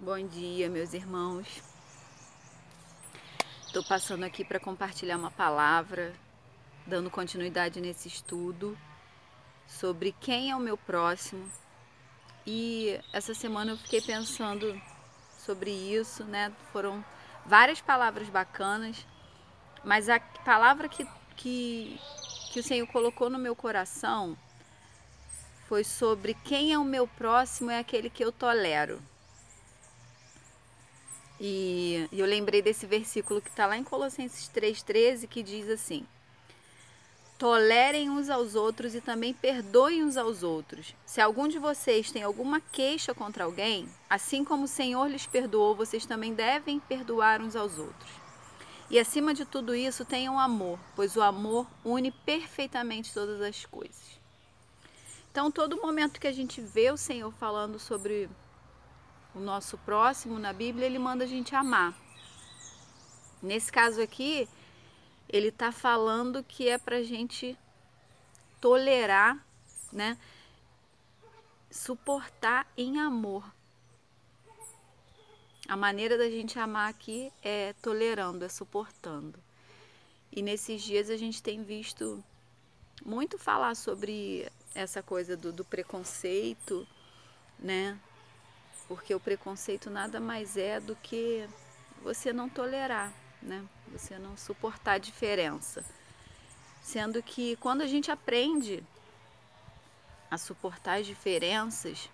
Bom dia, meus irmãos. Estou passando aqui para compartilhar uma palavra, dando continuidade nesse estudo sobre quem é o meu próximo. E essa semana eu fiquei pensando sobre isso, né? Foram várias palavras bacanas, mas a palavra que o Senhor colocou no meu coração foi sobre quem é o meu próximo, é aquele que eu tolero. E eu lembrei desse versículo que está lá em Colossenses 3,13, que diz assim: tolerem uns aos outros e também perdoem uns aos outros. Se algum de vocês tem alguma queixa contra alguém, assim como o Senhor lhes perdoou, vocês também devem perdoar uns aos outros. E acima de tudo isso, tenham amor, pois o amor une perfeitamente todas as coisas. Então, todo momento que a gente vê o Senhor falando sobre o nosso próximo na Bíblia, ele manda a gente amar. Nesse caso aqui, ele está falando que é para a gente tolerar, né? Suportar em amor. A maneira da gente amar aqui é tolerando, é suportando. E nesses dias a gente tem visto muito falar sobre essa coisa do preconceito, né? Porque o preconceito nada mais é do que você não tolerar, né? Você não suportar a diferença. Sendo que quando a gente aprende a suportar as diferenças,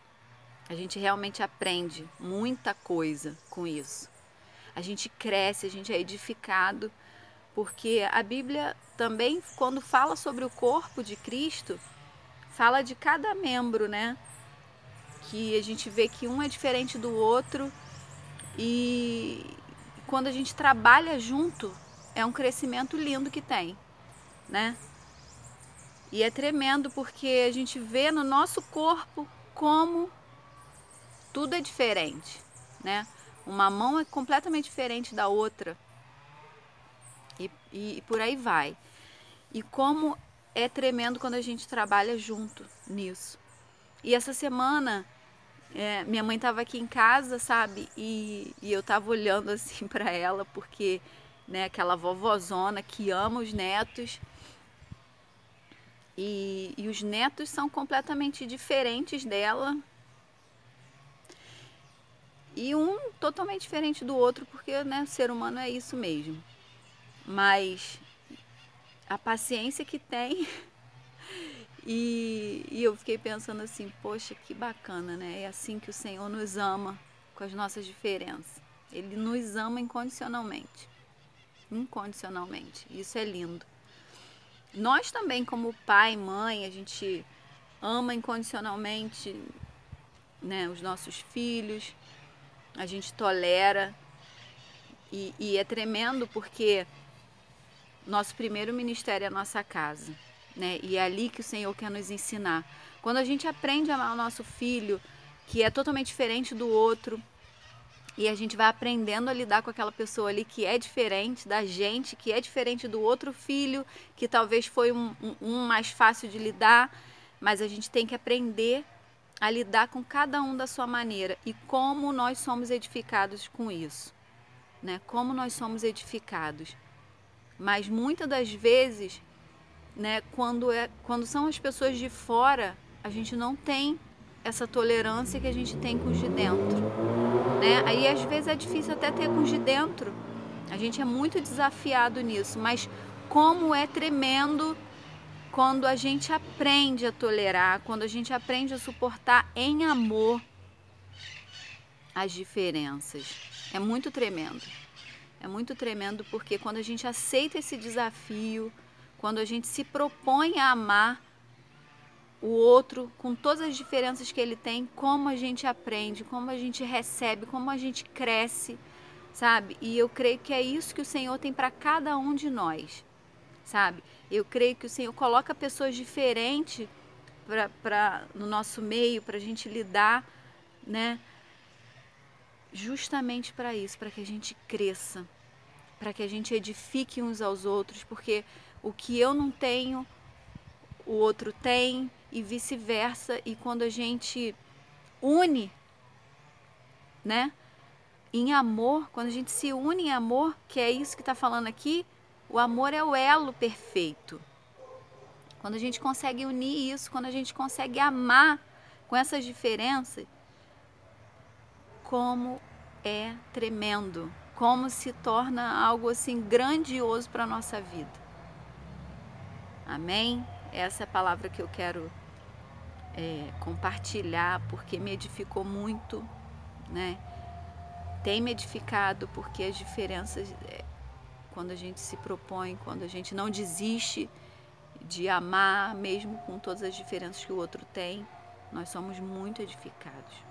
a gente realmente aprende muita coisa com isso. A gente cresce, a gente é edificado, porque a Bíblia também, quando fala sobre o corpo de Cristo, fala de cada membro, né? Que a gente vê que um é diferente do outro e quando a gente trabalha junto, é um crescimento lindo que tem, né? E é tremendo porque a gente vê no nosso corpo como tudo é diferente, né? Uma mão é completamente diferente da outra e por aí vai. E como é tremendo quando a gente trabalha junto nisso. E essa semana, minha mãe estava aqui em casa, sabe? E eu estava olhando assim para ela, porque, né, aquela vovozona que ama os netos. E os netos são completamente diferentes dela. E um totalmente diferente do outro, porque, né, o ser humano é isso mesmo. Mas a paciência que tem. E eu fiquei pensando assim, poxa, que bacana, né? É assim que o Senhor nos ama, com as nossas diferenças. Ele nos ama incondicionalmente. Incondicionalmente. Isso é lindo. Nós também, como pai e mãe, a gente ama incondicionalmente, né, os nossos filhos. A gente tolera. E é tremendo porque nosso primeiro ministério é a nossa casa, né? E é ali que o Senhor quer nos ensinar. Quando a gente aprende a amar o nosso filho, que é totalmente diferente do outro, e a gente vai aprendendo a lidar com aquela pessoa ali que é diferente da gente, que é diferente do outro filho, que talvez foi um mais fácil de lidar, mas a gente tem que aprender a lidar com cada um da sua maneira e como nós somos edificados com isso, né? Como nós somos edificados. Mas muitas das vezes, né, quando são as pessoas de fora, a gente não tem essa tolerância que a gente tem com os de dentro, né? Aí às vezes é difícil até ter com os de dentro. A gente é muito desafiado nisso, mas como é tremendo quando a gente aprende a tolerar, quando a gente aprende a suportar em amor as diferenças. É muito tremendo. É muito tremendo porque quando a gente aceita esse desafio, quando a gente se propõe a amar o outro com todas as diferenças que ele tem, como a gente aprende, como a gente recebe, como a gente cresce, sabe? E eu creio que é isso que o Senhor tem para cada um de nós, sabe? Eu creio que o Senhor coloca pessoas diferentes no nosso meio, para a gente lidar, né? Justamente para isso, para que a gente cresça, para que a gente edifique uns aos outros, porque o que eu não tenho, o outro tem e vice-versa. E quando a gente une, né, em amor, quando a gente se une em amor, que é isso que está falando aqui, o amor é o elo perfeito. Quando a gente consegue unir isso, quando a gente consegue amar com essas diferenças, como é tremendo, como se torna algo assim grandioso para a nossa vida. Amém? Essa é a palavra que eu quero compartilhar, porque me edificou muito, né? Tem me edificado porque as diferenças, quando a gente se propõe, quando a gente não desiste de amar, mesmo com todas as diferenças que o outro tem, nós somos muito edificados.